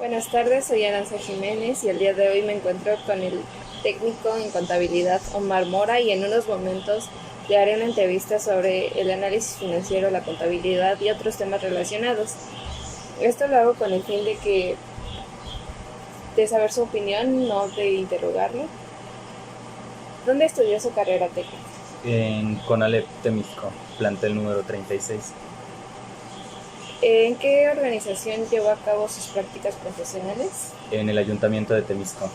Buenas tardes, soy Aranza Jiménez y el día de hoy me encuentro con el técnico en contabilidad Omar Mora y en unos momentos le haré una entrevista sobre el análisis financiero, la contabilidad y otros temas relacionados. Esto lo hago con el fin de saber su opinión, no de interrogarlo. ¿Dónde estudió su carrera técnica? En Conalep Temisco, plantel número 36. ¿En qué organización llevó a cabo sus prácticas profesionales? En el ayuntamiento de Temisco.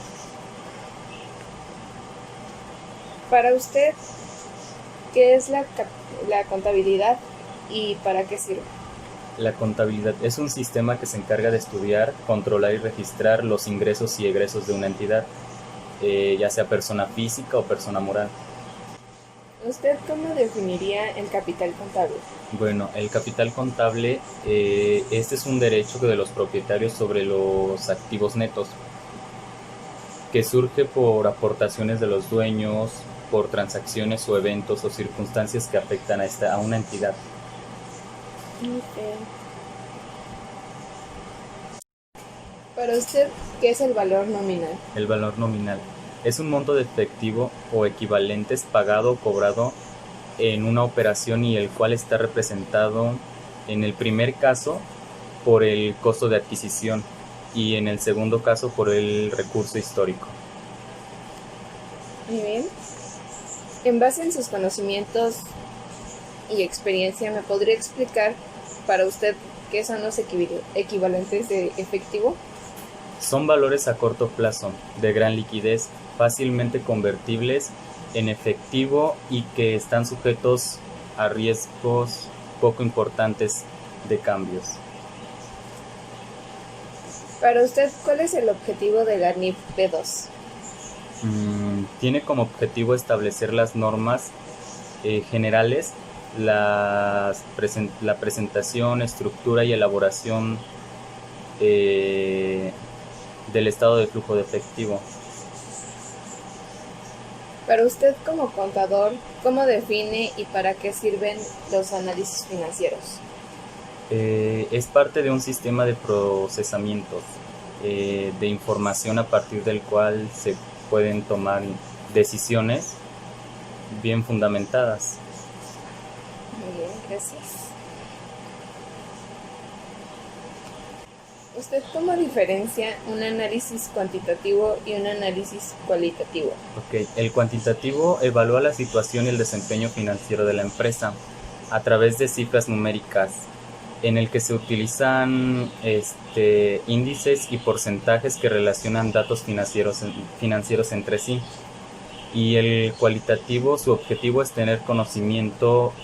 Para usted, ¿qué es la contabilidad y para qué sirve? La contabilidad es un sistema que se encarga de estudiar, controlar y registrar los ingresos y egresos de una entidad, ya sea persona física o persona moral. ¿Usted cómo definiría el capital contable? Bueno, el capital contable, este es un derecho de los propietarios sobre los activos netos, que surge por aportaciones de los dueños, por transacciones o eventos o circunstancias que afectan a una entidad. Ok. Para usted, ¿qué es el valor nominal? El valor nominal es un monto de efectivo o equivalentes pagado o cobrado en una operación y el cual está representado en el primer caso por el costo de adquisición y en el segundo caso por el recurso histórico. Muy bien. En base en sus conocimientos y experiencia, ¿me podría explicar para usted qué son los equivalentes de efectivo? Son valores a corto plazo, de gran liquidez, fácilmente convertibles en efectivo y que están sujetos a riesgos poco importantes de cambios. Para usted, ¿cuál es el objetivo de la NIF B2? Tiene como objetivo establecer las normas generales, la presentación, estructura y elaboración eh, del estado de flujo de efectivo. Para usted como contador, ¿cómo define y para qué sirven los análisis financieros? Es parte de un sistema de procesamientos de información a partir del cual se pueden tomar decisiones bien fundamentadas. Muy bien, gracias. ¿Usted cómo diferencia un análisis cuantitativo y un análisis cualitativo? Ok, el cuantitativo evalúa la situación y el desempeño financiero de la empresa a través de cifras numéricas, en el que se utilizan índices y porcentajes que relacionan datos financieros entre sí. Y el cualitativo, su objetivo es tener conocimiento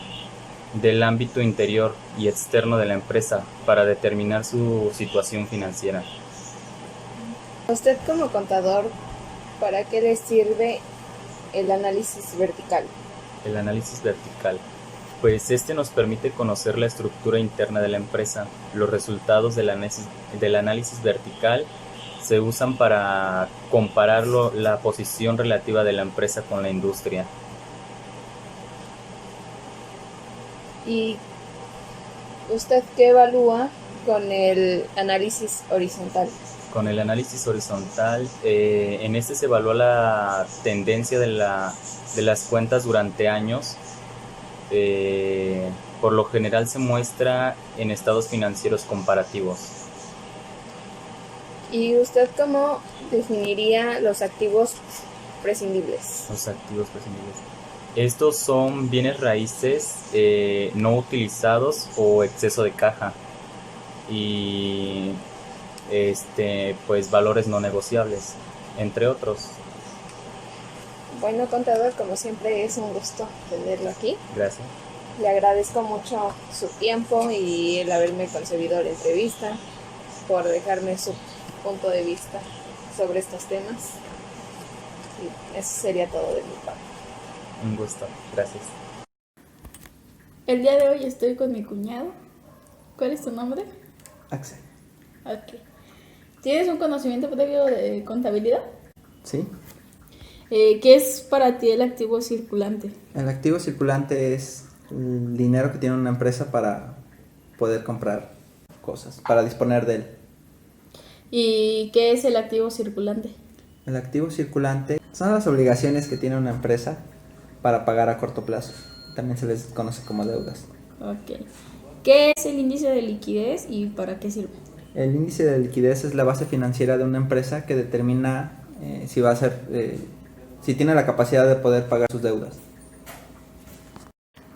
del ámbito interior y externo de la empresa para determinar su situación financiera. Usted como contador, ¿para qué le sirve el análisis vertical? El análisis vertical, pues este nos permite conocer la estructura interna de la empresa. Los resultados del análisis vertical se usan para comparar la posición relativa de la empresa con la industria. ¿Y usted qué evalúa con el análisis horizontal? Con el análisis horizontal, en este se evalúa la tendencia de las cuentas durante años. Por lo general se muestra en estados financieros comparativos. ¿Y usted cómo definiría los activos prescindibles? Los activos prescindibles. Estos son bienes raíces no utilizados o exceso de caja y pues valores no negociables, entre otros. Bueno, contador, como siempre es un gusto tenerlo aquí. Gracias. Le agradezco mucho su tiempo y el haberme concedido la entrevista, por dejarme su punto de vista sobre estos temas. Y eso sería todo de mi parte. Un gusto. Gracias. El día de hoy estoy con mi cuñado. ¿Cuál es tu nombre? Axel. Ok. ¿Tienes un conocimiento previo de contabilidad? ¿Sí? ¿Qué es para ti el activo circulante? El activo circulante es el dinero que tiene una empresa para poder comprar cosas, para disponer de él. ¿Y qué es el activo circulante? El activo circulante son las obligaciones que tiene una empresa para pagar a corto plazo. También se les conoce como deudas. Ok. ¿Qué es el índice de liquidez y para qué sirve? El índice de liquidez es la base financiera de una empresa que determina si va a ser, si tiene la capacidad de poder pagar sus deudas.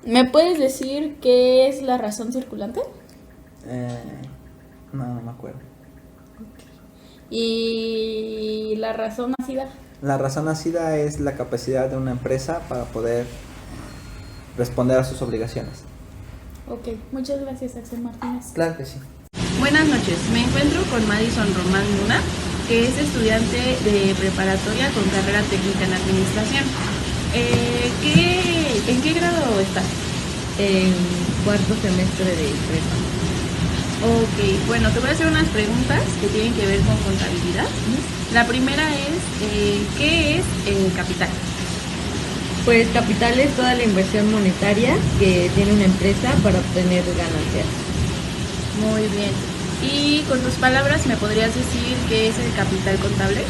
¿Me puedes decir qué es la razón circulante? No me acuerdo. ¿Y la razón nacida? La razón nacida es la capacidad de una empresa para poder responder a sus obligaciones. Ok, muchas gracias, Axel Martínez. Claro que sí. Buenas noches, me encuentro con Madison Román Luna, que es estudiante de preparatoria con carrera técnica en administración. ¿En qué grado estás? En cuarto semestre de prepa. Ok, bueno, te voy a hacer unas preguntas que tienen que ver con contabilidad. La primera es, ¿qué es capital? Pues capital es toda la inversión monetaria que tiene una empresa para obtener ganancias. Muy bien. Y con tus palabras, ¿me podrías decir qué es el capital contable?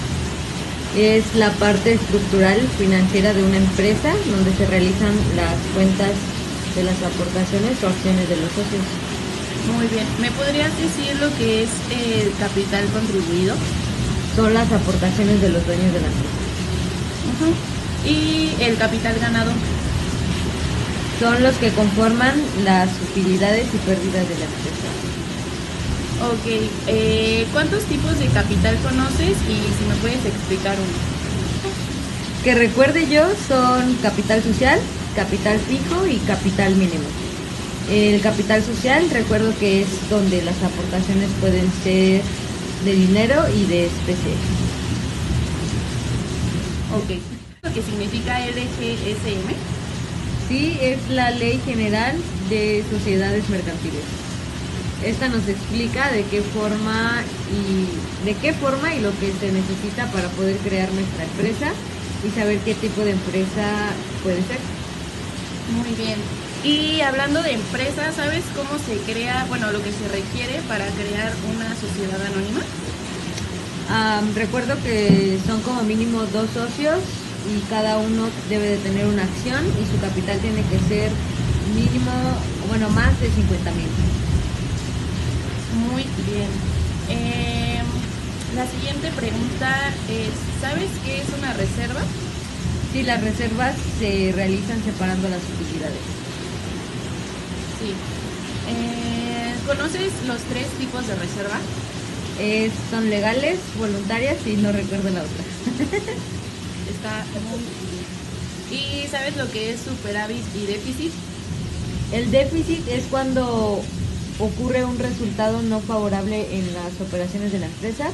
Es la parte estructural financiera de una empresa donde se realizan las cuentas de las aportaciones o acciones de los socios. Muy bien. ¿Me podrías decir lo que es el capital contribuido? Son las aportaciones de los dueños de la empresa. Y el capital ganado. Son los que conforman las utilidades y pérdidas de la empresa. Ok, ¿cuántos tipos de capital conoces y si me puedes explicar uno? Que recuerde yo son capital social, capital fijo y capital mínimo. El capital social recuerdo que es donde las aportaciones pueden ser de dinero y de especie. Ok, ¿lo que significa LGSM? Sí, es la Ley General de Sociedades Mercantiles. Esta nos explica de qué forma y lo que se necesita para poder crear nuestra empresa y saber qué tipo de empresa puede ser. Muy bien. Y hablando de empresa, ¿sabes cómo se crea, bueno, lo que se requiere para crear una sociedad anónima? Recuerdo que son como mínimo 2 socios y cada uno debe de tener una acción y su capital tiene que ser mínimo, bueno, más de 50,000. Muy bien. La siguiente pregunta es, ¿sabes qué es una reserva? Sí, las reservas se realizan separando las utilidades. Sí. ¿Conoces los 3 tipos de reserva? Son legales, voluntarias y no recuerdo la otra. Está muy bien. ¿Y sabes lo que es superávit y déficit? El déficit es cuando ocurre un resultado no favorable en las operaciones de la empresa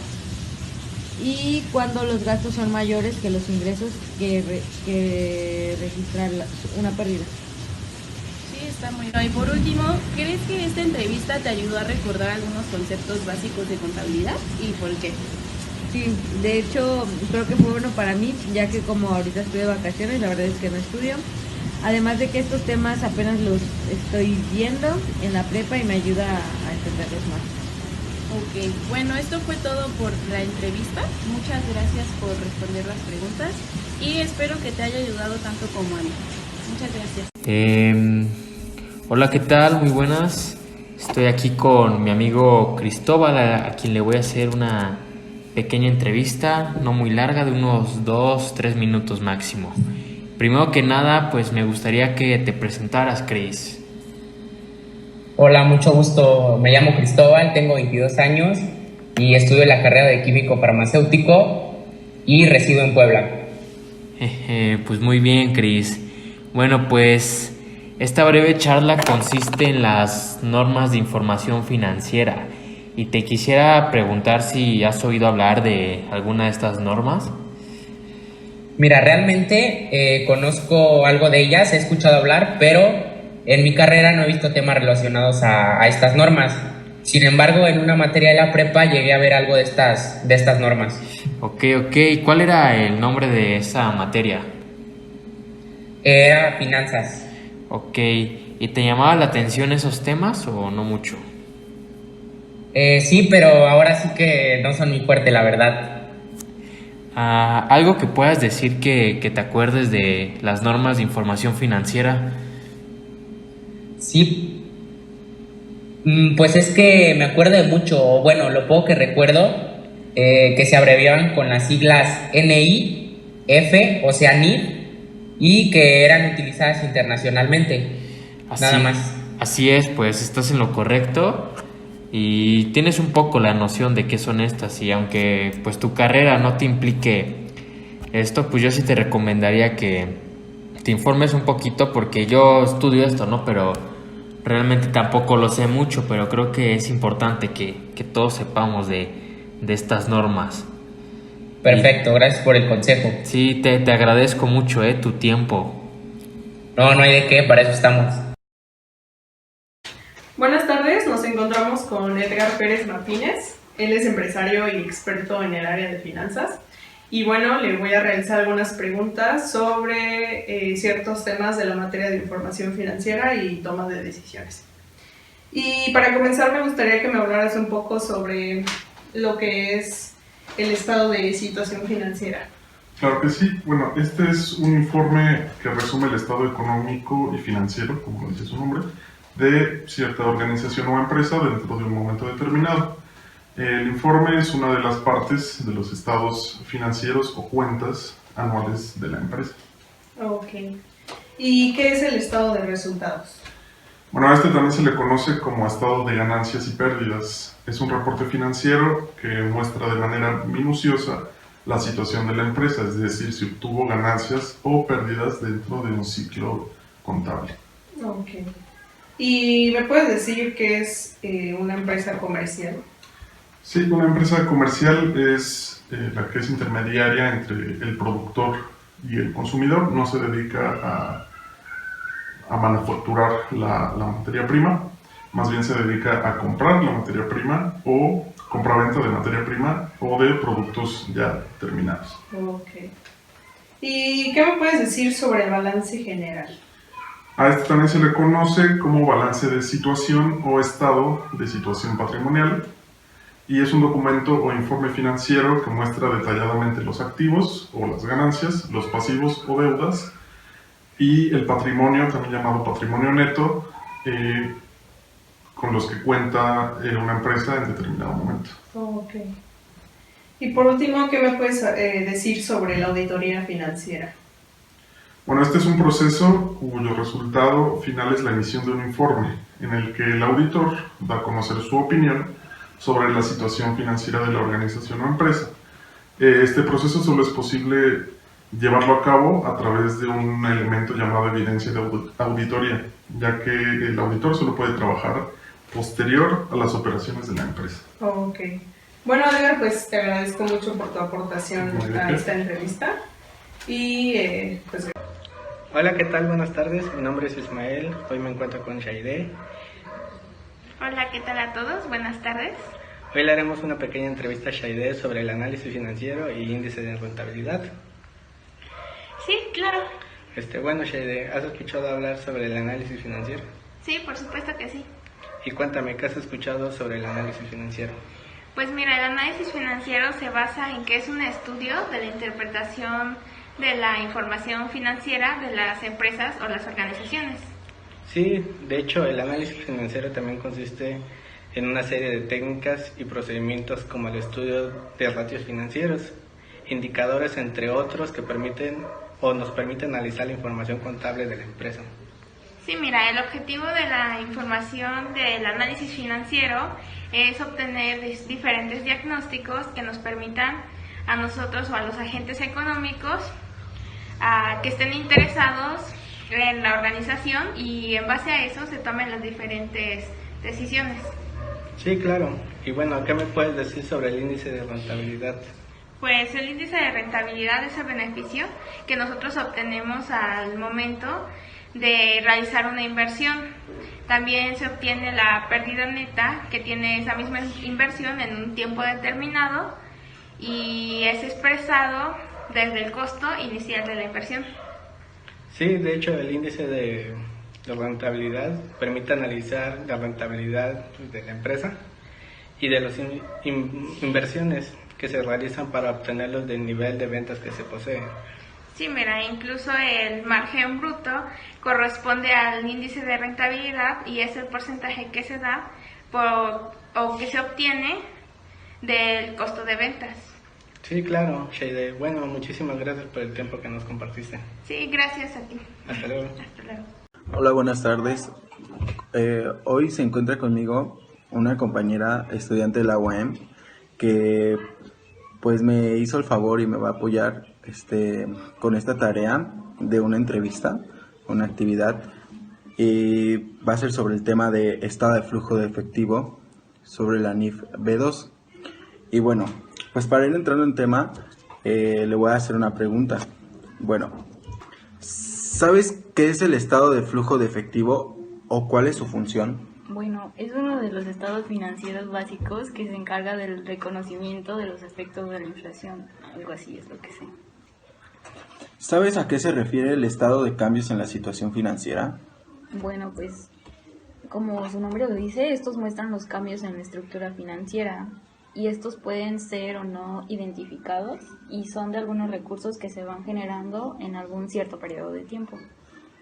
y cuando los gastos son mayores que los ingresos que registra una pérdida. Sí, está muy bien. Y por último, ¿crees que esta entrevista te ayudó a recordar algunos conceptos básicos de contabilidad y por qué? Sí, de hecho creo que fue bueno para mí, ya que como ahorita estoy de vacaciones, la verdad es que no estudio. Además de que estos temas apenas los estoy viendo en la prepa y me ayuda a entenderlos más. Ok, bueno, esto fue todo por la entrevista. Muchas gracias por responder las preguntas y espero que te haya ayudado tanto como a mí. Muchas gracias. Hola, ¿qué tal? Muy buenas. Estoy aquí con mi amigo Cristóbal, a quien le voy a hacer una pequeña entrevista, no muy larga, de unos 2-3 minutos máximo. Primero que nada, pues me gustaría que te presentaras, Cris. Hola, mucho gusto. Me llamo Cristóbal, tengo 22 años y estudio la carrera de químico farmacéutico y resido en Puebla. Pues muy bien, Cris. Bueno, pues esta breve charla consiste en las normas de información financiera y te quisiera preguntar si has oído hablar de alguna de estas normas. Mira, realmente conozco algo de ellas, he escuchado hablar, pero en mi carrera no he visto temas relacionados a estas normas. Sin embargo, en una materia de la prepa llegué a ver algo de estas normas. Ok. ¿Cuál era el nombre de esa materia? Era finanzas. Ok. ¿Y te llamaba la atención esos temas o no mucho? Sí, pero ahora sí que no son muy fuerte, la verdad. Algo que puedas decir que te acuerdes de las normas de información financiera. Sí, pues es que me acuerdo de mucho, o bueno, lo poco que recuerdo, que se abreviaban con las siglas NI, F, o sea, NIF, y que eran utilizadas internacionalmente. Nada más. Así es, pues estás en lo correcto y tienes un poco la noción de qué son estas, y aunque pues tu carrera no te implique esto, pues yo sí te recomendaría que te informes un poquito, porque yo estudio esto, ¿no? Pero realmente tampoco lo sé mucho, pero creo que es importante que todos sepamos de estas normas. Perfecto, gracias por el consejo. Sí, te agradezco mucho, tu tiempo. No, no hay de qué, para eso estamos. Buenas tardes, nos encontramos con Edgar Pérez Martínez. Él es empresario y experto en el área de finanzas. Y bueno, le voy a realizar algunas preguntas sobre ciertos temas de la materia de información financiera y toma de decisiones. Y para comenzar, me gustaría que me hablaras un poco sobre lo que es el estado de situación financiera. Claro que sí. Bueno, este es un informe que resume el estado económico y financiero, como lo dice su nombre, de cierta organización o empresa dentro de un momento determinado. El informe es una de las partes de los estados financieros o cuentas anuales de la empresa. Ok. ¿Y qué es el estado de resultados? Bueno, a este también se le conoce como estado de ganancias y pérdidas. Es un reporte financiero que muestra de manera minuciosa la situación de la empresa, es decir, si obtuvo ganancias o pérdidas dentro de un ciclo contable. Ok. ¿Y me puedes decir qué es una empresa comercial? Sí, una empresa comercial es la que es intermediaria entre el productor y el consumidor. No se dedica a manufacturar la materia prima, más bien se dedica a comprar la materia prima o compraventa de materia prima o de productos ya terminados. Ok. ¿Y qué me puedes decir sobre el balance general? A este también se le conoce como balance de situación o estado de situación patrimonial, y es un documento o informe financiero que muestra detalladamente los activos o las ganancias, los pasivos o deudas, y el patrimonio, también llamado patrimonio neto, con los que cuenta una empresa en determinado momento. Ok. Y por último, ¿qué me puedes decir sobre la auditoría financiera? Bueno, este es un proceso cuyo resultado final es la emisión de un informe en el que el auditor da a conocer su opinión sobre la situación financiera de la organización o empresa. Este proceso solo es posible llevarlo a cabo a través de un elemento llamado evidencia de auditoría, ya que el auditor solo puede trabajar posterior a las operaciones de la empresa. Ok. Bueno, Edgar, pues te agradezco mucho por tu aportación a esta entrevista. Y pues... Hola, ¿qué tal? Buenas tardes. Mi nombre es Ismael. Hoy me encuentro con Shaide. Hola, ¿qué tal a todos? Buenas tardes. Hoy le haremos una pequeña entrevista a Shaide sobre el análisis financiero y índice de rentabilidad. Sí, claro. Bueno, Shaide, ¿has escuchado hablar sobre el análisis financiero? Sí, por supuesto que sí. Y cuéntame, ¿qué has escuchado sobre el análisis financiero? Pues mira, el análisis financiero se basa en que es un estudio de la interpretación de la información financiera de las empresas o las organizaciones. Sí, de hecho, el análisis financiero también consiste en una serie de técnicas y procedimientos como el estudio de ratios financieros, indicadores entre otros que nos permiten analizar la información contable de la empresa. Sí, mira, el objetivo de la información del análisis financiero es obtener diferentes diagnósticos que nos permitan a nosotros o a los agentes económicos que estén interesados en la organización, y en base a eso se tomen las diferentes decisiones. Sí, claro. Y bueno, ¿qué me puedes decir sobre el índice de rentabilidad? Pues el índice de rentabilidad es el beneficio que nosotros obtenemos al momento de realizar una inversión. También se obtiene la pérdida neta que tiene esa misma inversión en un tiempo determinado, y es expresado desde el costo inicial de la inversión. Sí, de hecho el índice de rentabilidad permite analizar la rentabilidad de la empresa y de las inversiones que se realizan para obtenerlos del nivel de ventas que se poseen. Sí, mira, incluso el margen bruto corresponde al índice de rentabilidad y es el porcentaje que se da o que se obtiene del costo de ventas. Sí, claro, Sheide. Bueno, muchísimas gracias por el tiempo que nos compartiste. Sí, gracias a ti. Hasta luego. Hasta luego. Hola, buenas tardes. Hoy se encuentra conmigo una compañera estudiante de la UAM que pues me hizo el favor y me va a apoyar con esta tarea de una entrevista, una actividad, y va a ser sobre el tema de estado de flujo de efectivo sobre la NIF B2. Y bueno, pues para ir entrando en tema, le voy a hacer una pregunta. Bueno, ¿sabes qué es el estado de flujo de efectivo o cuál es su función? Bueno, es uno de los estados financieros básicos que se encarga del reconocimiento de los efectos de la inflación. Algo así es lo que sé. ¿Sabes a qué se refiere el estado de cambios en la situación financiera? Bueno, pues como su nombre lo dice, estos muestran los cambios en la estructura financiera y estos pueden ser o no identificados y son de algunos recursos que se van generando en algún cierto periodo de tiempo.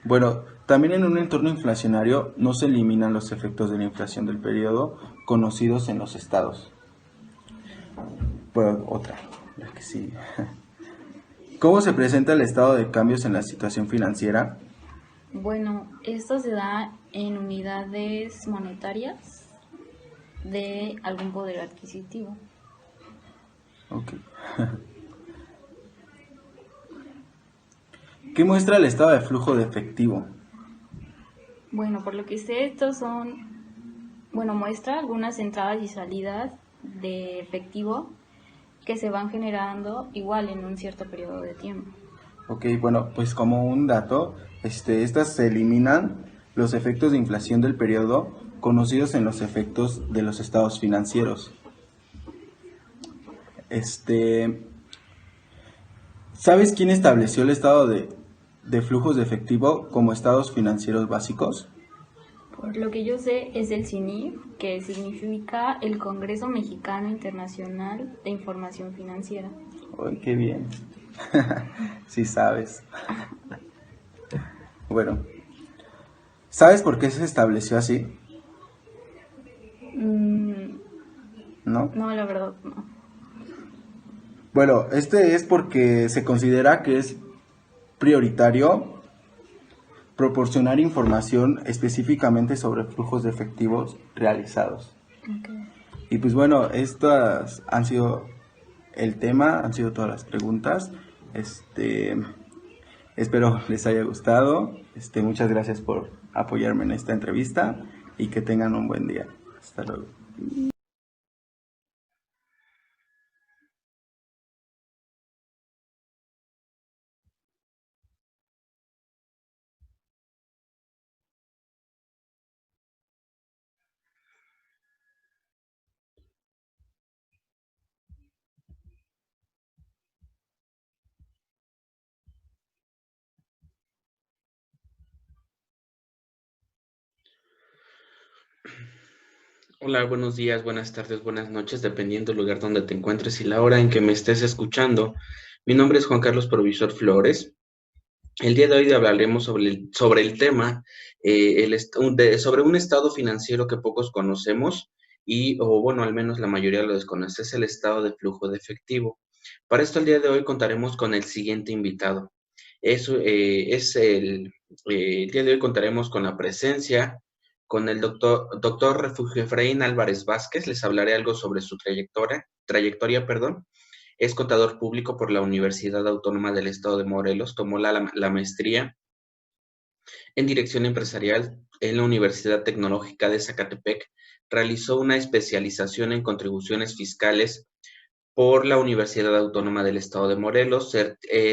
Bueno, también en un entorno inflacionario no se eliminan los efectos de la inflación del periodo conocidos en los estados. Pues otra, la que sí. ¿Cómo se presenta el estado de cambios en la situación financiera? Bueno, esto se da en unidades monetarias de algún poder adquisitivo. Ok. ¿Qué muestra el estado de flujo de efectivo? Bueno, por lo que sé, muestra algunas entradas y salidas de efectivo que se van generando igual en un cierto periodo de tiempo. Ok, bueno, pues como un dato, estas se eliminan los efectos de inflación del periodo conocidos en los efectos de los estados financieros. ¿Sabes quién estableció el estado de flujos de efectivo como estados financieros básicos? Por lo que yo sé es el CINIF, que significa el Congreso Mexicano Internacional de Información Financiera. ¡Ay, qué bien! Sí sabes. Bueno, ¿sabes por qué se estableció así? ¿No? No, la verdad no. Bueno, es porque se considera que es prioritario proporcionar información específicamente sobre flujos de efectivos realizados. Okay. Y pues bueno, estas han sido el tema, han sido todas las preguntas. Espero les haya gustado. Muchas gracias por apoyarme en esta entrevista y que tengan un buen día. Hasta luego. Hola, buenos días, buenas tardes, buenas noches, dependiendo del lugar donde te encuentres y la hora en que me estés escuchando. Mi nombre es Juan Carlos Provisor Flores. El día de hoy hablaremos sobre el tema, sobre un estado financiero que pocos conocemos o bueno, al menos la mayoría lo desconoce, es el estado de flujo de efectivo. Para esto el día de hoy contaremos con el siguiente invitado. El día de hoy contaremos con la presencia con el doctor Refugio Efraín Álvarez Vázquez. Les hablaré algo sobre su trayectoria. Es contador público por la Universidad Autónoma del Estado de Morelos. Tomó la maestría en Dirección Empresarial en la Universidad Tecnológica de Zacatepec. Realizó una especialización en contribuciones fiscales por la Universidad Autónoma del Estado de Morelos.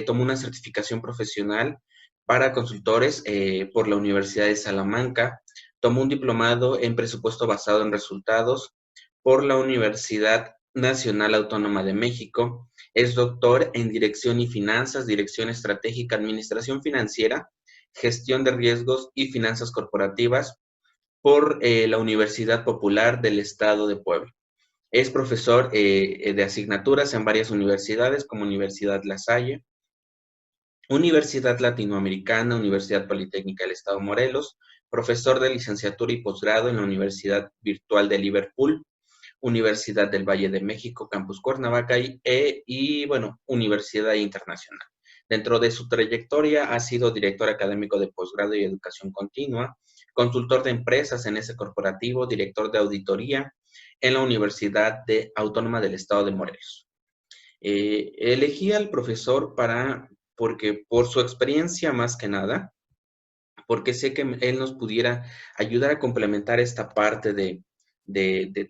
Tomó una certificación profesional para consultores por la Universidad de Salamanca. Tomó un diplomado en presupuesto basado en resultados por la Universidad Nacional Autónoma de México. Es doctor en Dirección y Finanzas, Dirección Estratégica, Administración Financiera, Gestión de Riesgos y Finanzas Corporativas por la Universidad Popular del Estado de Puebla. Es profesor de asignaturas en varias universidades, como Universidad La Salle, Universidad Latinoamericana, Universidad Politécnica del Estado de Morelos, profesor de licenciatura y posgrado en la Universidad Virtual de Liverpool, Universidad del Valle de México, Campus Cuernavaca y bueno, Universidad Internacional. Dentro de su trayectoria ha sido director académico de posgrado y educación continua, consultor de empresas en ese corporativo, director de auditoría en la Universidad Autónoma del Estado de Morelos. Elegí al profesor porque por su experiencia más que nada, porque sé que él nos pudiera ayudar a complementar esta parte de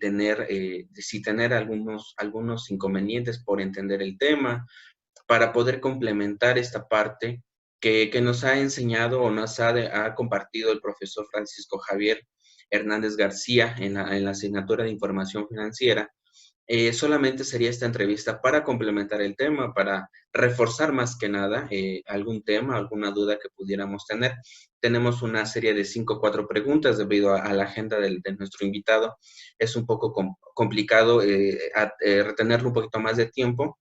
tener, si tener algunos inconvenientes por entender el tema, para poder complementar esta parte que nos ha enseñado o nos ha compartido el profesor Francisco Javier Hernández García en la asignatura de información financiera. Solamente sería esta entrevista para complementar el tema, para reforzar más que nada algún tema, alguna duda que pudiéramos tener. Tenemos una serie de 5 o 4 preguntas debido a la agenda de nuestro invitado. Es un poco complicado retenerlo un poquito más de tiempo,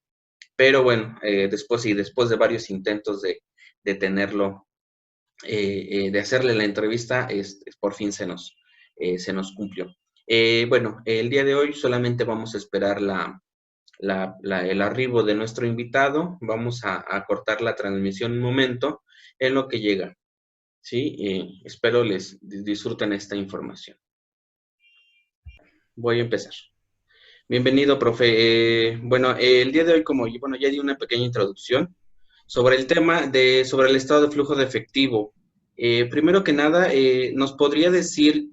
pero bueno, después de varios intentos de tenerlo, de hacerle la entrevista, por fin se nos cumplió. Bueno, el día de hoy solamente vamos a esperar el arribo de nuestro invitado. Vamos a cortar la transmisión un momento en lo que llega. ¿Sí? Espero les disfruten esta información. Voy a empezar. Bienvenido, profe. Bueno, el día de hoy, ya di una pequeña introducción sobre el tema sobre el estado de flujo de efectivo. Primero que nada, ¿nos podría decir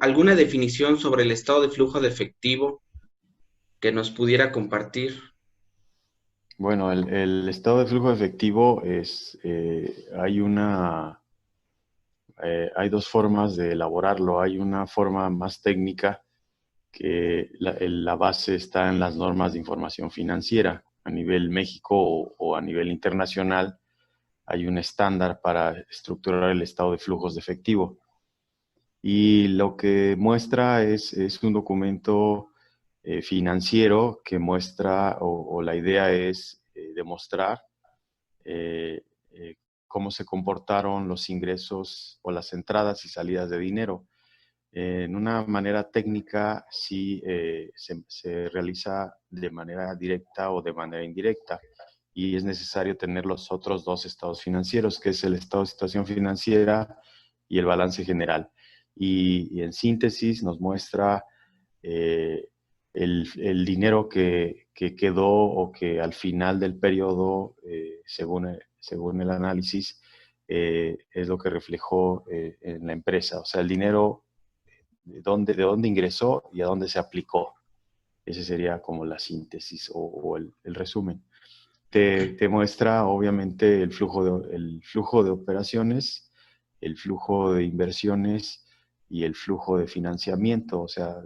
alguna definición sobre el estado de flujo de efectivo que nos pudiera compartir? Bueno, el estado de flujo de efectivo es, hay dos formas de elaborarlo. Hay una forma más técnica que la base está en las normas de información financiera. A nivel México o a nivel internacional hay un estándar para estructurar el estado de flujos de efectivo. Y lo que muestra es un documento financiero que muestra, o la idea es demostrar cómo se comportaron los ingresos o las entradas y salidas de dinero. En una manera técnica sí se realiza de manera directa o de manera indirecta, y es necesario tener los otros dos estados financieros, que es el estado de situación financiera y el balance general. Y en síntesis nos muestra el dinero que quedó o que al final del periodo, según el análisis, es lo que reflejó en la empresa. O sea, el dinero de dónde ingresó y a dónde se aplicó. Ese sería como la síntesis o el resumen. Te muestra obviamente el flujo de operaciones, el flujo de inversiones y el flujo de financiamiento. O sea,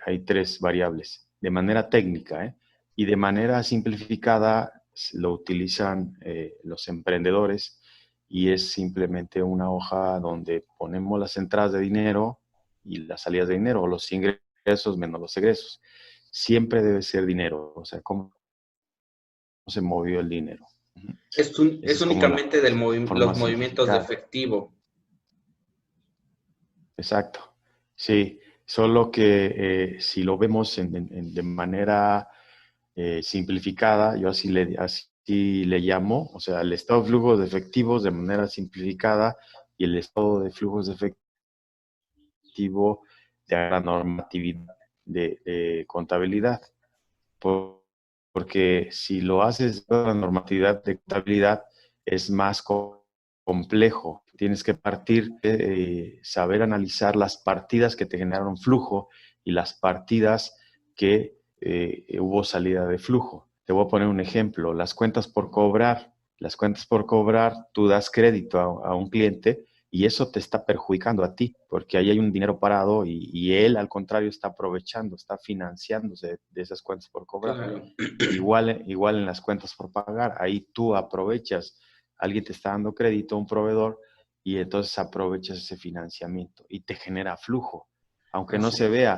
hay tres variables de manera técnica, y de manera simplificada lo utilizan los emprendedores, y es simplemente una hoja donde ponemos las entradas de dinero y las salidas de dinero, o los ingresos menos los egresos. Siempre debe ser dinero, o sea, cómo se movió el dinero. Es únicamente los movimientos de efectivo. Exacto, sí. Solo que si lo vemos de manera simplificada, yo así le llamo, o sea, el estado de flujos de efectivos de manera simplificada y el estado de flujos de efectivo de la normatividad de contabilidad. Porque si lo haces de la normatividad de contabilidad es más complejo. Tienes que partir de saber analizar las partidas que te generaron flujo y las partidas que hubo salida de flujo. Te voy a poner un ejemplo. Las cuentas por cobrar. Las cuentas por cobrar, tú das crédito a un cliente y eso te está perjudicando a ti, porque ahí hay un dinero parado y él, al contrario, está aprovechando, está financiándose de esas cuentas por cobrar. Claro. Igual en las cuentas por pagar, ahí tú aprovechas, alguien te está dando crédito, un proveedor, y entonces aprovechas ese financiamiento y te genera flujo. aunque no se vea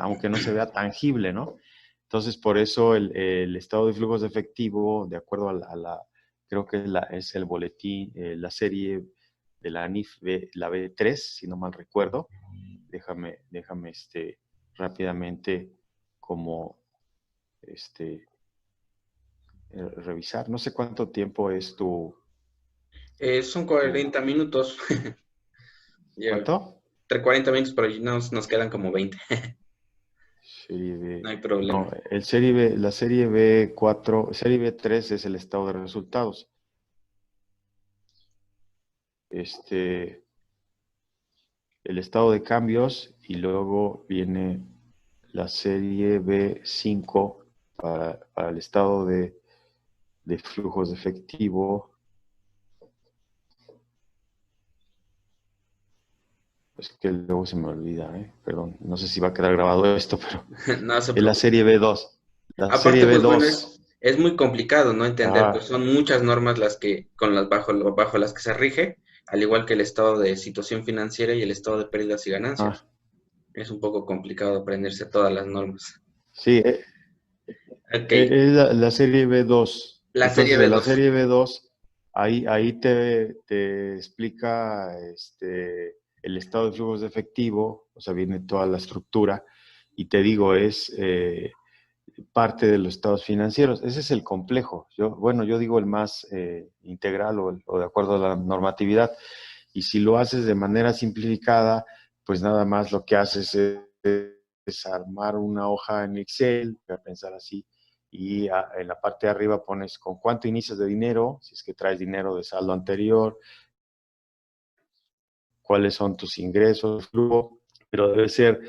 tangible, ¿no? Entonces, por eso el estado de flujos de efectivo, de acuerdo creo que es el boletín, la serie de la ANIF, la B3, si no mal recuerdo. Déjame rápidamente como revisar. No sé cuánto tiempo es tu... Son 40 minutos. ¿Cuánto? Entre 40 minutos, pero nos quedan como 20. Serie B. No hay problema. No, la serie B4, serie B3 es el estado de resultados. El estado de cambios, y luego viene la serie B5 para el estado de flujos de efectivo. Es que luego se me olvida, perdón, no sé si va a quedar grabado esto, pero No se es la serie B2. La Aparte, serie pues B2. bueno, es muy complicado, ¿no? Entender, pues son muchas normas las que, bajo las que se rige, al igual que el estado de situación financiera y el estado de pérdidas y ganancias. Es un poco complicado aprenderse todas las normas. Sí, Okay. es la serie B2. La Entonces, serie de la B2. serie B2, ahí te explica el estado de flujos de efectivo, o sea, viene toda la estructura, y te digo, es parte de los estados financieros. Ese es el complejo. Yo digo el más integral o de acuerdo a la normatividad. Y si lo haces de manera simplificada, pues nada más lo que haces es armar una hoja en Excel, voy a pensar así, y en la parte de arriba pones con cuánto inicias de dinero, si es que traes dinero de saldo anterior, cuáles son tus ingresos, flujo, pero debe ser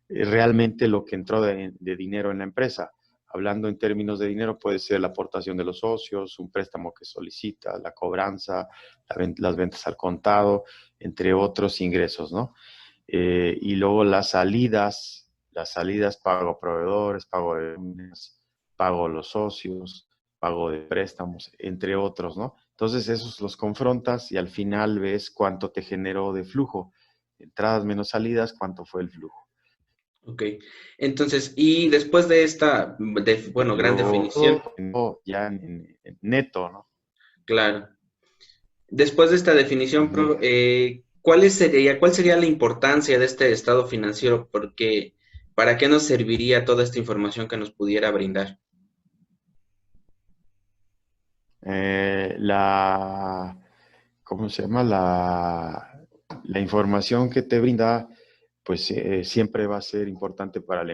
realmente lo que entró de dinero en la empresa. Hablando en términos de dinero, puede ser la aportación de los socios, un préstamo que solicita, la cobranza, las ventas al contado, entre otros ingresos, ¿no? Y luego las salidas, pago a proveedores, pago de pago a los socios, pago de préstamos, entre otros, ¿no? Entonces esos los confrontas y al final ves cuánto te generó de flujo. Entradas menos salidas, cuánto fue el flujo. Ok, entonces, y después de esta, gran definición. Ya en neto, ¿no? Claro. Después de esta definición, ¿cuál sería la importancia de este estado financiero? Porque, ¿para qué nos serviría toda esta información que nos pudiera brindar? ¿Cómo se llama? La información que te brinda, pues siempre va a ser importante para el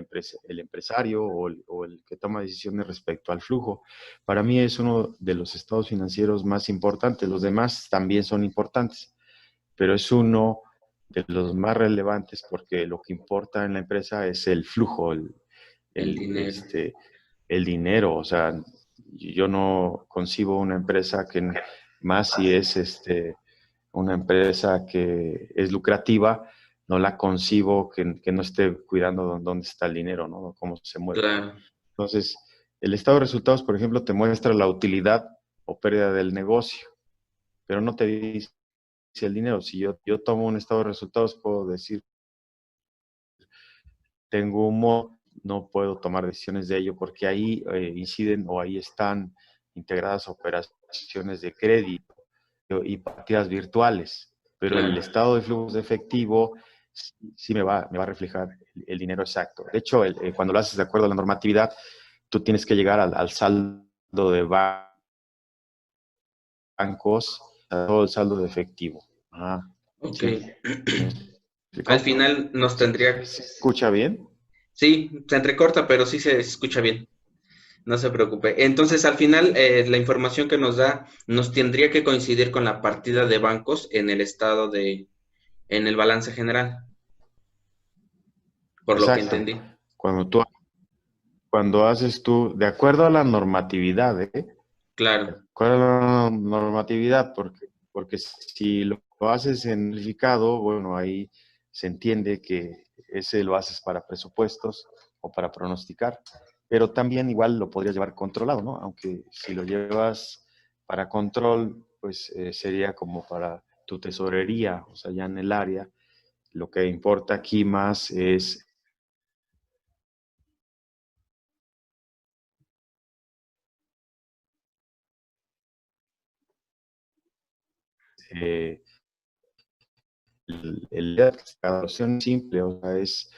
empresario o el que toma decisiones respecto al flujo. Para mí es uno de los estados financieros más importantes. Los demás también son importantes, pero es uno de los más relevantes porque lo que importa en la empresa es el flujo, el dinero. El dinero. O sea, yo no concibo una empresa más si es una empresa que es lucrativa, no la concibo que no esté cuidando dónde está el dinero, ¿no? Cómo se mueve. Claro. Entonces, el estado de resultados, por ejemplo, te muestra la utilidad o pérdida del negocio, pero no te dice el dinero. Si yo tomo un estado de resultados, puedo decir, tengo un no puedo tomar decisiones de ello porque ahí inciden o ahí están integradas operaciones de crédito y partidas virtuales, pero el estado de flujos de efectivo sí me va a reflejar el dinero exacto. De hecho, cuando lo haces de acuerdo a la normatividad, tú tienes que llegar al saldo de bancos, a todo el saldo de efectivo. Ok. ¿Sí? Al final nos tendría... ¿Se escucha bien? Sí, se entrecorta, pero sí se escucha bien. No se preocupe. Entonces, al final, la información que nos da nos tendría que coincidir con la partida de bancos en el en el balance general. Por lo que entendí. Cuando haces tú, de acuerdo a la normatividad, Claro. De acuerdo a la normatividad, porque si lo haces en unificado, bueno, ahí se entiende que ese lo haces para presupuestos o para pronosticar, pero también igual lo podrías llevar controlado, ¿no? Aunque si lo llevas para control, pues sería como para tu tesorería, o sea, ya en el área. Lo que importa aquí más es la evaluación simple, o sea, es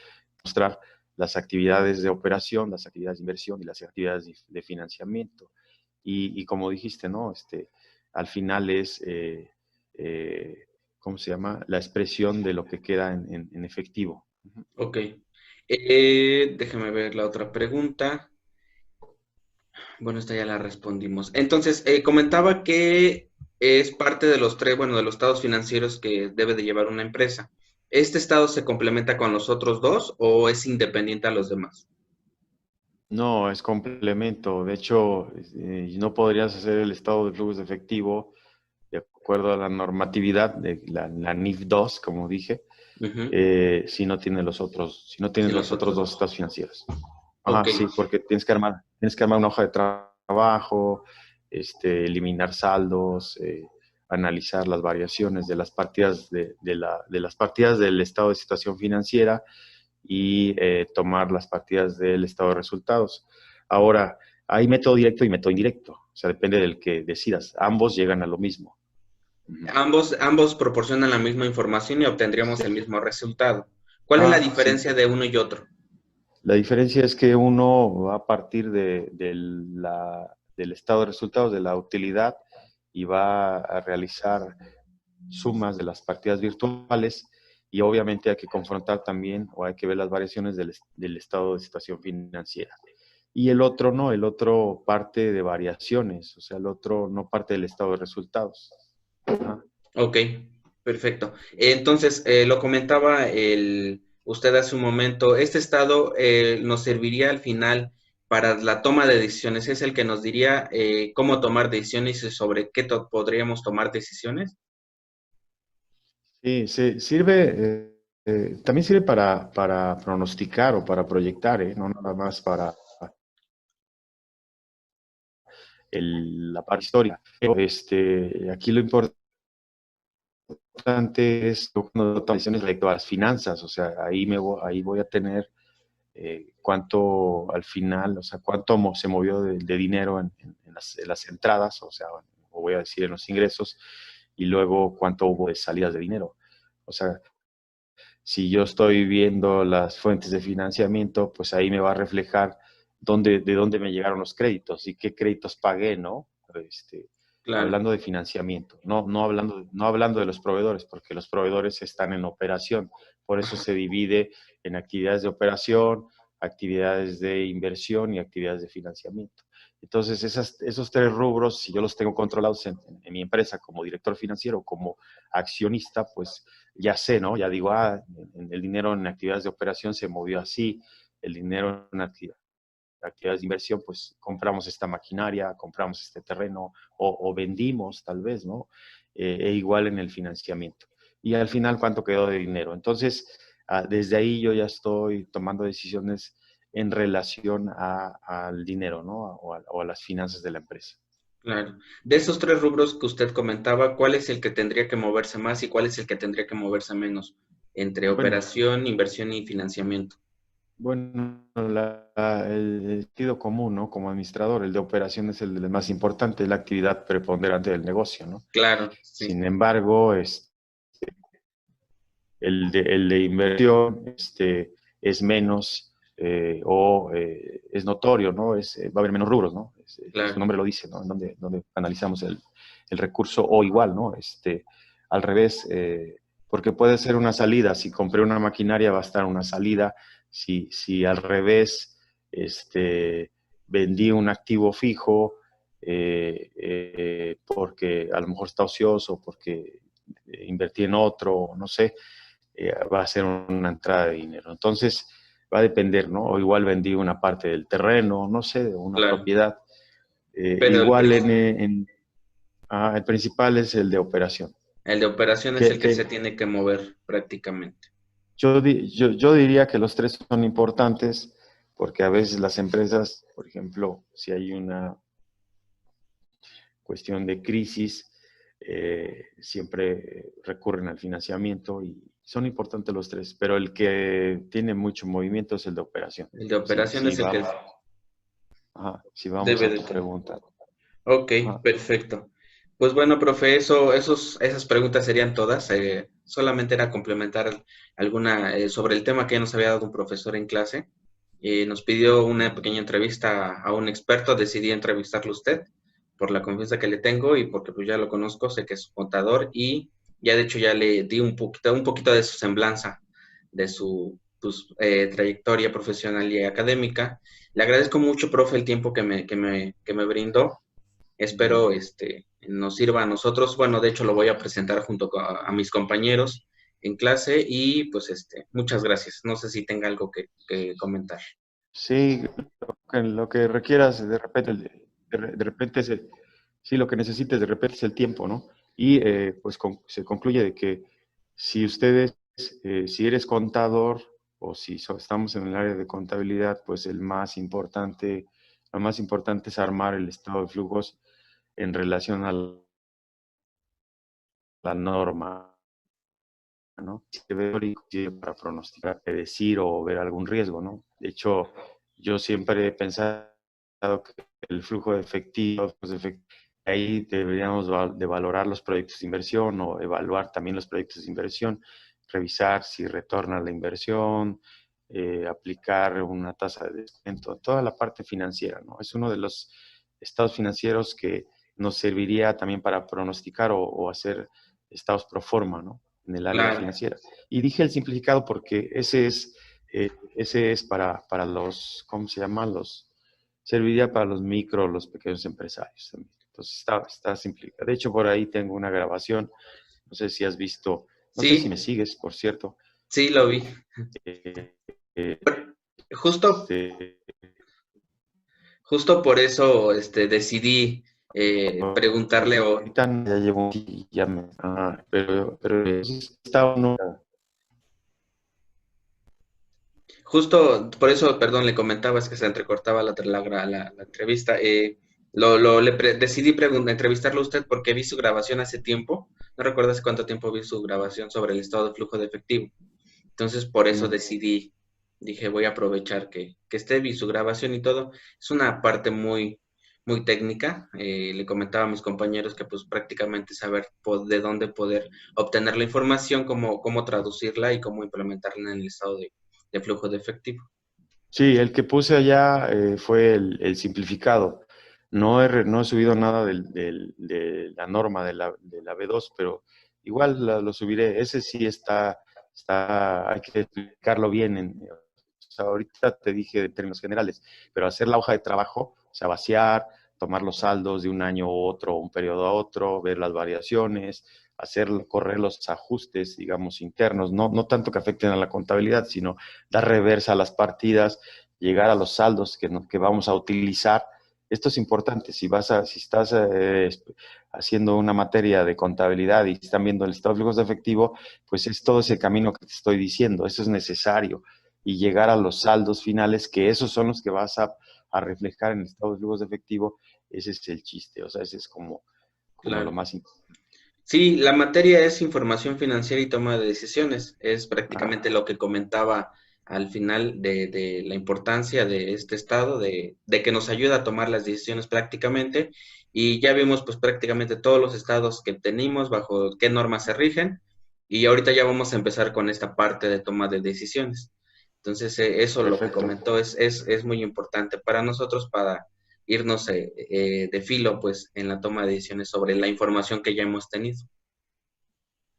mostrar las actividades de operación, las actividades de inversión y las actividades de financiamiento. Y como dijiste, ¿no? Al final es, ¿cómo se llama? La expresión de lo que queda en efectivo. Ok. Déjame ver la otra pregunta. Bueno, esta ya la respondimos. Entonces, comentaba que es parte de los tres, bueno, de los estados financieros que debe de llevar una empresa. ¿Este estado se complementa con los otros dos o es independiente a los demás? No, es complemento. De hecho, no podrías hacer el estado de flujos de efectivo de acuerdo a la normatividad de la NIF 2, como dije, si no tiene los otros, si no tienes los otros dos estados financieros. Ajá, Ok. sí, porque tienes que armar una hoja de trabajo, eliminar saldos, analizar las variaciones de las partidas de las partidas del estado de situación financiera y tomar las partidas del estado de resultados. Ahora, hay método directo y método indirecto, o sea, depende del que decidas. Ambos llegan a lo mismo. Ambos proporcionan la misma información y obtendríamos el mismo resultado. ¿Cuál es la diferencia de uno y otro? La diferencia es que uno va a partir del estado de resultados, de la utilidad, y va a realizar sumas de las partidas virtuales y obviamente hay que confrontar también o hay que ver las variaciones del estado de situación financiera. Y el otro no, el otro parte de variaciones, o sea, el otro no parte del estado de resultados. Ajá. Ok, perfecto. Entonces, lo comentaba usted hace un momento, este estado nos serviría al final para la toma de decisiones. ¿Es el que nos diría cómo tomar decisiones y sobre qué podríamos tomar decisiones? Sí, también sirve para pronosticar o para proyectar, no nada más para la parte histórica. Pero, aquí lo importante es cuando tomo decisiones respecto a las finanzas, o sea, ahí voy a tener cuánto al final, o sea, cuánto se movió de dinero en las entradas, o sea, o voy a decir en los ingresos, y luego cuánto hubo de salidas de dinero. O sea, si yo estoy viendo las fuentes de financiamiento, pues ahí me va a reflejar de dónde me llegaron los créditos y qué créditos pagué, ¿no? Claro. Hablando de financiamiento, no hablando de los proveedores, porque los proveedores están en operación. Por eso se divide en actividades de operación, actividades de inversión y actividades de financiamiento. Entonces, esos tres rubros, si yo los tengo controlados en mi empresa como director financiero, como accionista, pues ya sé, ¿no? Ya digo, el dinero en actividades de operación se movió así, el dinero en actividades de inversión, pues compramos esta maquinaria, compramos este terreno o vendimos tal vez, ¿no? Igual en el financiamiento. Y al final, ¿cuánto quedó de dinero? Entonces, desde ahí yo ya estoy tomando decisiones en relación al dinero, ¿no? O a las finanzas de la empresa. Claro. De esos tres rubros que usted comentaba, ¿cuál es el que tendría que moverse más y cuál es el que tendría que moverse menos entre operación, inversión y financiamiento? Bueno, el sentido común, ¿no? Como administrador, el de operación es el más importante, es la actividad preponderante del negocio, ¿no? Claro, sí. Sin embargo, el de inversión es menos es notorio, ¿no? Va a haber menos rubros, ¿no? Claro. Su nombre lo dice, ¿no? Donde analizamos el recurso o igual, ¿no? Al revés, porque puede ser una salida. Si compré una maquinaria, va a estar una salida. Si al revés, vendí un activo fijo porque a lo mejor está ocioso, porque invertí en otro, no sé, va a ser una entrada de dinero. Entonces, va a depender, ¿no? O igual vendí una parte del terreno, no sé, de una propiedad. Igual el principal es el de operación. El de operación es el que se tiene que mover prácticamente. Yo diría que los tres son importantes porque a veces las empresas, por ejemplo, si hay una cuestión de crisis, siempre recurren al financiamiento y son importantes los tres, pero el que tiene mucho movimiento es el de operación. El de operación es el que si vamos a tu pregunta. Ok, perfecto. Pues bueno, profe, esas preguntas serían todas. Solamente era complementar alguna sobre el tema que ya nos había dado un profesor en clase. Nos pidió una pequeña entrevista a un experto, decidí entrevistarlo a usted por la confianza que le tengo y porque pues ya lo conozco, sé que es contador y ya de hecho ya le di un poquito de su semblanza, de su pues, trayectoria profesional y académica. Le agradezco mucho, profe, el tiempo que me brindó. Espero nos sirva a nosotros. Bueno, de hecho lo voy a presentar junto a mis compañeros en clase y pues muchas gracias. No sé si tenga algo que comentar. Sí, lo que requieras de repente, de repente sí, lo que necesites de repente es el tiempo, ¿no? Y pues se concluye de que si ustedes, si eres contador o si estamos en el área de contabilidad, pues lo más importante es armar el estado de flujos en relación a la norma, ¿no? Para pronosticar, predecir o ver algún riesgo, ¿no? De hecho, yo siempre he pensado que el flujo de efectivo, ahí deberíamos de valorar los proyectos de inversión o evaluar también los proyectos de inversión, revisar si retorna la inversión, aplicar una tasa de descuento, toda la parte financiera, ¿no? Es uno de los estados financieros que nos serviría también para pronosticar o hacer estados pro forma, ¿no? En el área financiera. Y dije el simplificado porque ese es para los, ¿cómo se llama? Serviría para los pequeños empresarios también. Entonces está simplificado. De hecho, por ahí tengo una grabación, no sé si has visto, no sé si me sigues, por cierto. Sí, lo vi. Justo por eso decidí preguntarle Ahorita ya llevo pero está uno. Justo por eso, perdón, le comentaba, es que se entrecortaba la entrevista. Decidí entrevistarlo a usted porque vi su grabación hace tiempo. No recuerdo hace cuánto tiempo vi su grabación sobre el estado de flujo de efectivo. Entonces, por eso dije, voy a aprovechar que vi su grabación y todo. Es una parte muy, muy técnica. Le comentaba a mis compañeros que pues prácticamente saber de dónde poder obtener la información, cómo traducirla y cómo implementarla en el estado de flujo de efectivo. Sí, el que puse allá fue el simplificado. No he subido nada de la norma de la B2, pero igual lo subiré. Ese sí hay que explicarlo bien. O sea, ahorita te dije de términos generales, pero hacer la hoja de trabajo, o sea, vaciar, tomar los saldos de un año a otro, un periodo a otro, ver las variaciones, correr los ajustes, digamos, internos, no tanto que afecten a la contabilidad, sino dar reversa a las partidas, llegar a los saldos que vamos a utilizar. Esto es importante. Si estás haciendo una materia de contabilidad y están viendo el estado de flujos de efectivo, pues es todo ese camino que te estoy diciendo. Eso es necesario. Y llegar a los saldos finales, que esos son los que vas a reflejar en el estado de flujos de efectivo, ese es el chiste. O sea, ese es como lo más importante. Sí, la materia es información financiera y toma de decisiones. Es prácticamente lo que comentaba al final de la importancia de este estado, de que nos ayuda a tomar las decisiones prácticamente. Y ya vimos pues prácticamente todos los estados que tenemos, bajo qué normas se rigen. Y ahorita ya vamos a empezar con esta parte de toma de decisiones. Entonces, eso lo que comentó es muy importante para nosotros, para irnos de filo pues en la toma de decisiones sobre la información que ya hemos tenido.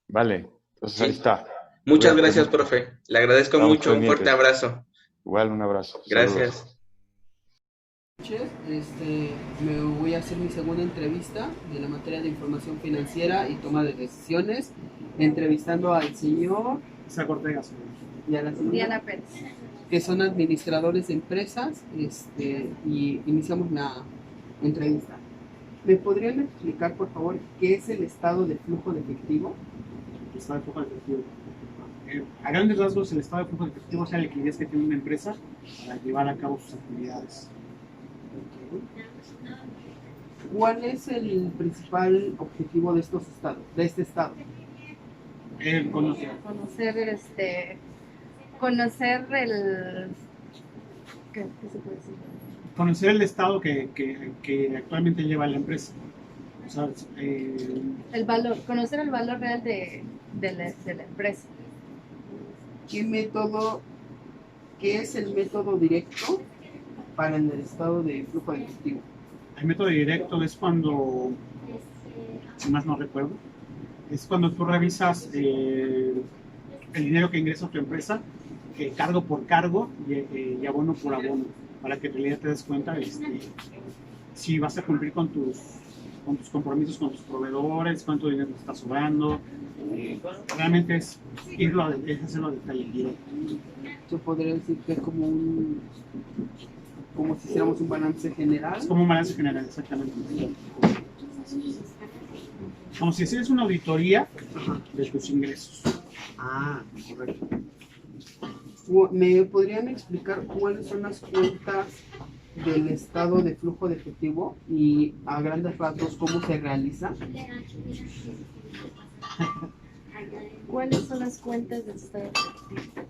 Vale, entonces ahí está. Muchas gracias, profe. Le agradezco mucho. Un fuerte abrazo. Igual, un abrazo. Gracias. Me voy a hacer mi segunda entrevista de la materia de información financiera y toma de decisiones, entrevistando al señor Isaac Ortega y a la señora Diana Pérez, que son administradores de empresas, y iniciamos la entrevista. ¿Me podrían explicar, por favor, qué es el estado de flujo de efectivo? El estado de flujo de efectivo. A grandes rasgos, el estado de flujo de efectivo es la liquidez que tiene una empresa para llevar a cabo sus actividades. ¿Cuál es el principal objetivo de este estado? Conocer el... ¿Qué se puede decir? Conocer el estado que actualmente lleva la empresa. O sea, El valor, conocer el valor real de la empresa. ¿Qué es el método directo para el estado de flujo de efectivo? el método directo es cuando, si más no recuerdo, es cuando tú revisas el dinero que ingresa a tu empresa, cargo por cargo y abono por abono, para que en realidad te des cuenta si vas a cumplir con tus compromisos con tus proveedores, cuánto dinero te está sobrando. Realmente es hacerlo a detalle directo. Yo podría decir que es como si hiciéramos un balance general. Es como un balance general, exactamente. Como si hicieras una auditoría de tus ingresos. Ah, correcto. ¿Me podrían explicar cuáles son las cuentas del estado de flujo de efectivo y a grandes rasgos cómo se realiza? ¿Cuáles son las cuentas del estado de efectivo?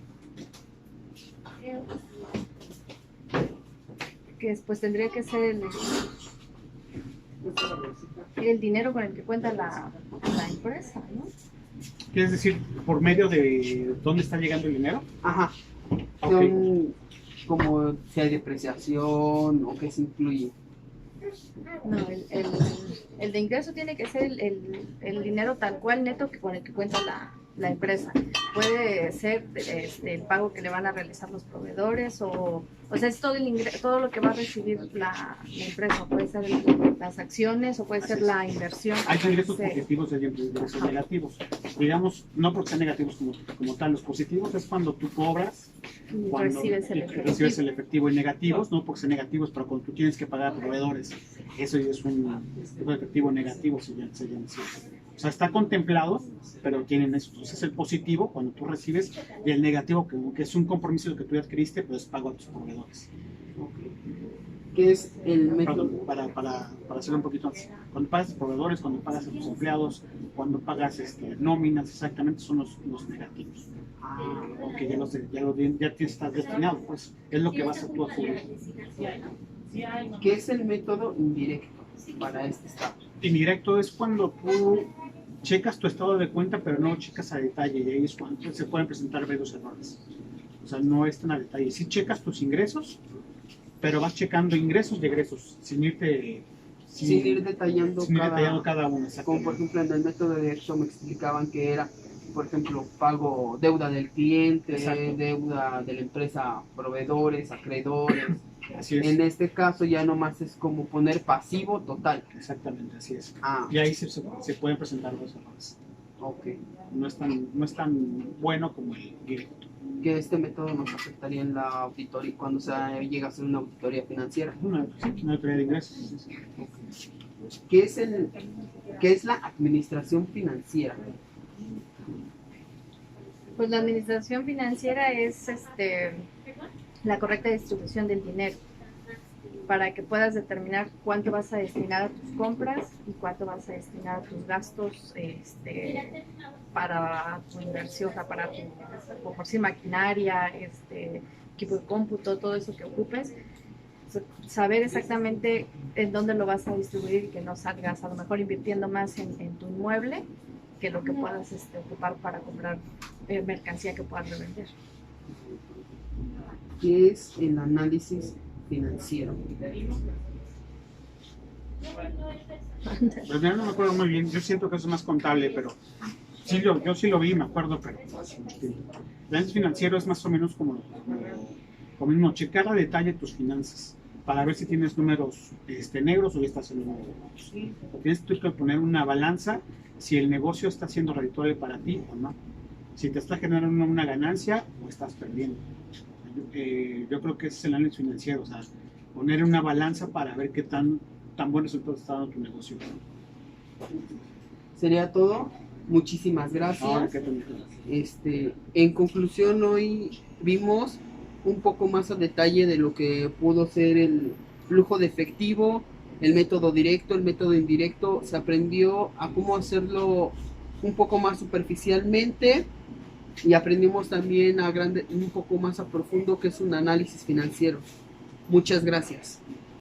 Que después tendría que ser el dinero con el que cuenta la empresa, ¿no? ¿Quieres decir por medio de dónde está llegando el dinero? Ajá. Okay. Son como si hay depreciación o qué se incluye. No, el de ingreso tiene que ser el dinero tal cual neto con el que cuenta la empresa. Puede ser el pago que le van a realizar los proveedores o sea, es todo lo que va a recibir la empresa. Puede ser las acciones o puede ser la inversión. Hay ingresos positivos y hay ingresos negativos. Digamos, no porque sean negativos como tal, los positivos es cuando tú cobras, cuando recibes el efectivo, y negativos, no porque sean negativos, pero cuando tú tienes que pagar a proveedores. Eso es un efectivo negativo, se llama así. O sea, está contemplado, pero tienen eso. Entonces es el positivo cuando tú recibes y el negativo que es un compromiso que tú adquiriste, pues pago a tus proveedores. ¿Qué es el método? Para hacerlo un poquito más. Cuando pagas a proveedores, cuando pagas a tus empleados, cuando pagas nóminas, exactamente son los negativos. Porque ya estás destinado, pues es lo que vas a tú a cubrir. ¿Qué es el método indirecto para este estado? Indirecto es cuando tú checas tu estado de cuenta, pero no checas a detalle, y ahí es cuando se pueden presentar varios errores. O sea, no es tan a detalle. Sí checas tus ingresos, pero vas checando ingresos y egresos, sin ir detallando cada uno. Como por ejemplo en el método directo me explicaban que era, por ejemplo, pago deuda del cliente, deuda de la empresa, proveedores, acreedores. Así es. En este caso ya nomás es como poner pasivo total. Exactamente, así es. Y ahí se pueden presentar los errores. Okay. No es tan bueno como el directo. Que este método nos afectaría en la auditoría cuando llega a ser una auditoría financiera. Una auditoría de ingresos. ¿Qué es la administración financiera? Pues la administración financiera es la correcta distribución del dinero para que puedas determinar cuánto vas a destinar a tus compras y cuánto vas a destinar a tus gastos para tu inversión, para tu por sí maquinaria, equipo de cómputo, todo eso que ocupes. Saber exactamente en dónde lo vas a distribuir y que no salgas a lo mejor invirtiendo más en tu inmueble que lo que puedas ocupar para comprar mercancía que puedas revender. ¿Qué es el análisis financiero? Pues ya no me acuerdo muy bien, yo siento que eso es más contable, pero sí, yo sí lo vi, me acuerdo, pero el análisis financiero es más o menos como mismo, checar a detalle tus finanzas para ver si tienes números negros o ya estás en los números rojos. Tienes que poner una balanza si el negocio está siendo redituable para ti o no, si te está generando una ganancia o estás perdiendo. Yo creo que ese es el análisis financiero, o sea, poner una balanza para ver qué tan buen resultado está dando tu negocio. Sería todo. Muchísimas gracias. En conclusión, hoy vimos un poco más a detalle de lo que pudo ser el flujo de efectivo, el método directo, el método indirecto. Se aprendió a cómo hacerlo un poco más superficialmente y aprendimos también un poco más a profundo qué es un análisis financiero. Muchas gracias.